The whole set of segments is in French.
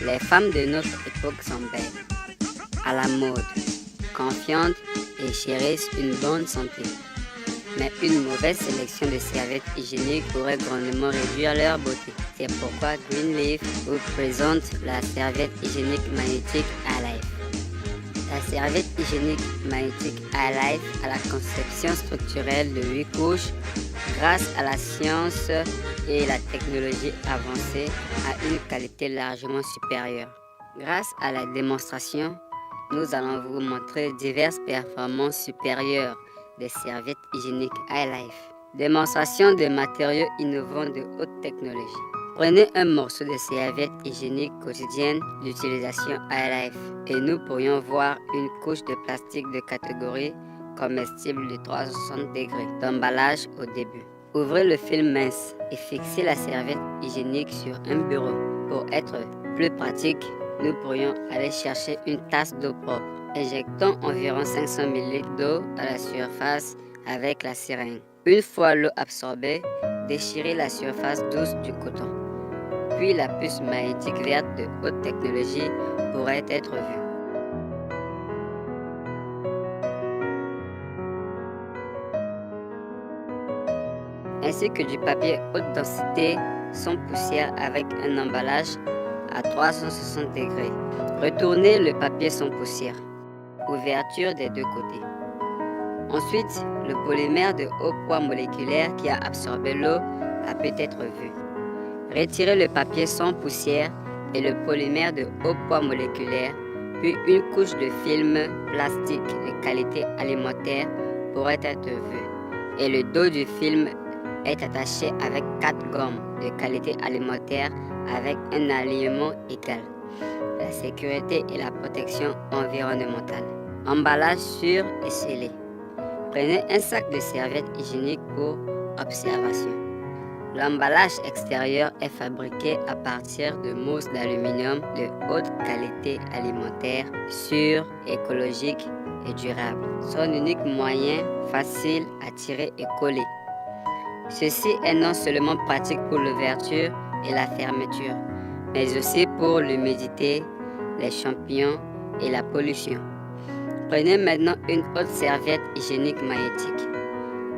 Les femmes de notre époque sont belles, à la mode, confiantes et chérissent une bonne santé. Mais une mauvaise sélection de serviettes hygiéniques pourrait grandement réduire leur beauté. C'est pourquoi Greenleaf vous présente la serviette hygiénique magnétique iLife. La serviette hygiénique magnétique iLife a la conception structurelle de 8 couches. Grâce à la science et la technologie avancée, à une qualité largement supérieure. Grâce à la démonstration, nous allons vous montrer diverses performances supérieures des serviettes hygiéniques iLife. Démonstration de matériaux innovants de haute technologie. Prenez un morceau de serviette hygiénique quotidienne d'utilisation iLife et nous pourrions voir une couche de plastique de catégorie comestible de 360 degrés d'emballage au début. Ouvrez le film mince et fixez la serviette hygiénique sur un bureau. Pour être plus pratique, nous pourrions aller chercher une tasse d'eau propre. Injectons environ 500 ml d'eau à la surface avec la seringue. Une fois l'eau absorbée, déchirez la surface douce du coton. Puis la puce magnétique verte de haute technologie pourrait être vue. Ainsi que du papier haute densité sans poussière avec un emballage à 360 degrés. Retournez le papier sans poussière. Ouverture des deux côtés. Ensuite, le polymère de haut poids moléculaire qui a absorbé l'eau a pu être vu. Retirez le papier sans poussière et le polymère de haut poids moléculaire, puis une couche de film plastique de qualité alimentaire pourrait être vue. Et le dos du film est attaché avec 4 gommes de qualité alimentaire avec un alignement égal. La sécurité et la protection environnementale. Emballage sûr et scellé. Prenez un sac de serviettes hygiéniques pour observation. L'emballage extérieur est fabriqué à partir de mousse d'aluminium de haute qualité alimentaire, sûr, écologique et durable. Son unique moyen facile à tirer et coller. Ceci est non seulement pratique pour l'ouverture et la fermeture, mais aussi pour l'humidité, les champignons et la pollution. Prenez maintenant une autre serviette hygiénique magnétique.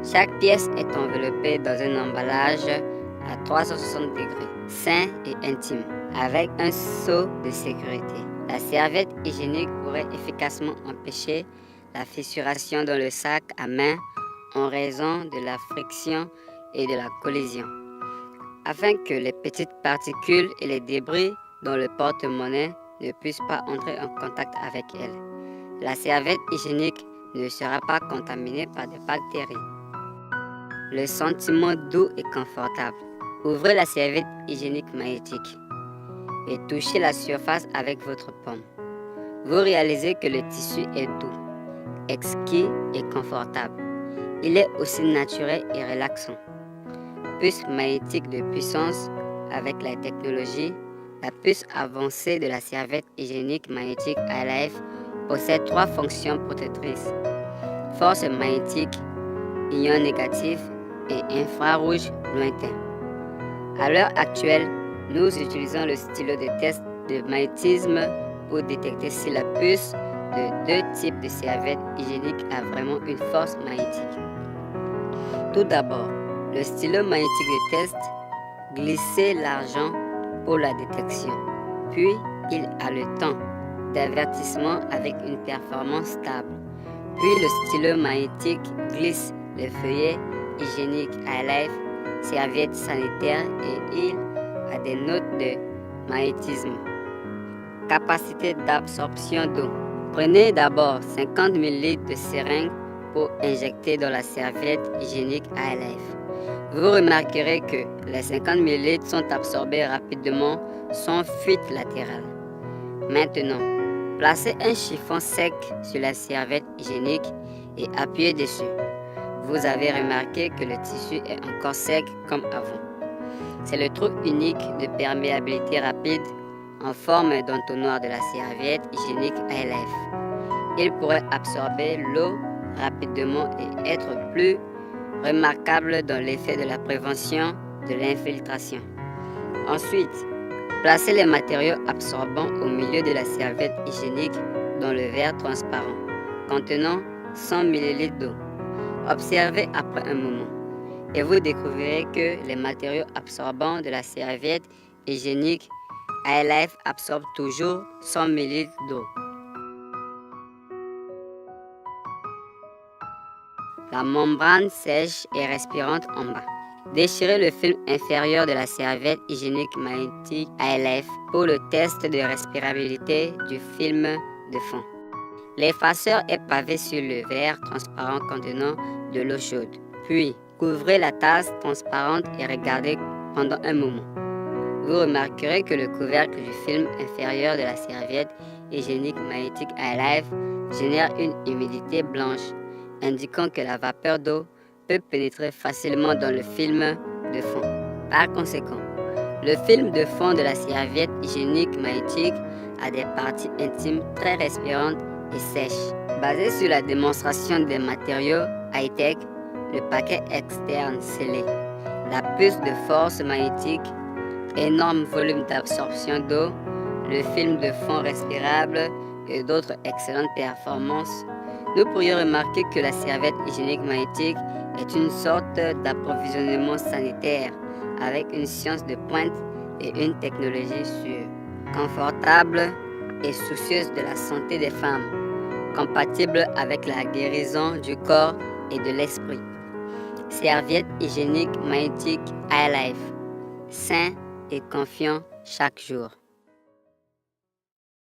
Chaque pièce est enveloppée dans un emballage à 360 degrés, sain et intime, avec un seau de sécurité. La serviette hygiénique pourrait efficacement empêcher la fissuration dans le sac à main en raison de la friction et de la collision, afin que les petites particules et les débris dans le porte-monnaie ne puissent pas entrer en contact avec elle. La serviette hygiénique ne sera pas contaminée par des bactéries. Le sentiment doux et confortable. Ouvrez la serviette hygiénique magnétique et touchez la surface avec votre paume. Vous réalisez que le tissu est doux, exquis et confortable. Il est aussi naturel et relaxant. Puce magnétique de puissance avec la technologie. La puce avancée de la serviette hygiénique magnétique iLife possède 3 fonctions protectrices. Force magnétique, ion négatif et infrarouge lointain. À l'heure actuelle, nous utilisons le stylo de test de magnétisme pour détecter si la puce de 2 types de serviettes hygiéniques a vraiment une force magnétique. Tout d'abord, le stylo magnétique de test, glissez l'argent pour la détection. Puis, il a le temps d'avertissement avec une performance stable. Puis, le stylo magnétique glisse le feuillet hygiénique iLife, serviette sanitaire et il a des notes de magnétisme. Capacité d'absorption d'eau. Prenez d'abord 50 ml de seringue pour injecter dans la serviette hygiénique iLife. Vous remarquerez que les 50 ml sont absorbés rapidement sans fuite latérale. Maintenant, placez un chiffon sec sur la serviette hygiénique et appuyez dessus. Vous avez remarqué que le tissu est encore sec comme avant. C'est le trou unique de perméabilité rapide en forme d'entonnoir de la serviette hygiénique iLife. Il pourrait absorber l'eau rapidement et être plus remarquable dans l'effet de la prévention de l'infiltration. Ensuite, Placez les matériaux absorbants au milieu de la serviette hygiénique dans le verre transparent contenant 100 ml d'eau. Observez après un moment et vous découvrirez que les matériaux absorbants de la serviette hygiénique iLife absorbent toujours 100 ml d'eau. La membrane sèche et respirante en bas. Déchirez le film inférieur de la serviette hygiénique magnétique iLife pour le test de respirabilité du film de fond. L'effaceur est pavé sur le verre transparent contenant de l'eau chaude. Puis, couvrez la tasse transparente et regardez pendant un moment. Vous remarquerez que le couvercle du film inférieur de la serviette hygiénique magnétique iLife génère une humidité blanche, indiquant que la vapeur d'eau peut pénétrer facilement dans le film de fond. Par conséquent, le film de fond de la serviette hygiénique magnétique a des parties intimes très respirantes et sèches. Basé sur la démonstration des matériaux high-tech, le paquet externe scellé, la puce de force magnétique, énorme volume d'absorption d'eau, le film de fond respirable et d'autres excellentes performances, nous pourrions remarquer que la serviette hygiénique magnétique est une sorte d'approvisionnement sanitaire avec une science de pointe et une technologie sûre, confortable et soucieuse de la santé des femmes, compatible avec la guérison du corps et de l'esprit. Serviette hygiénique magnétique iLife, sain et confiant chaque jour.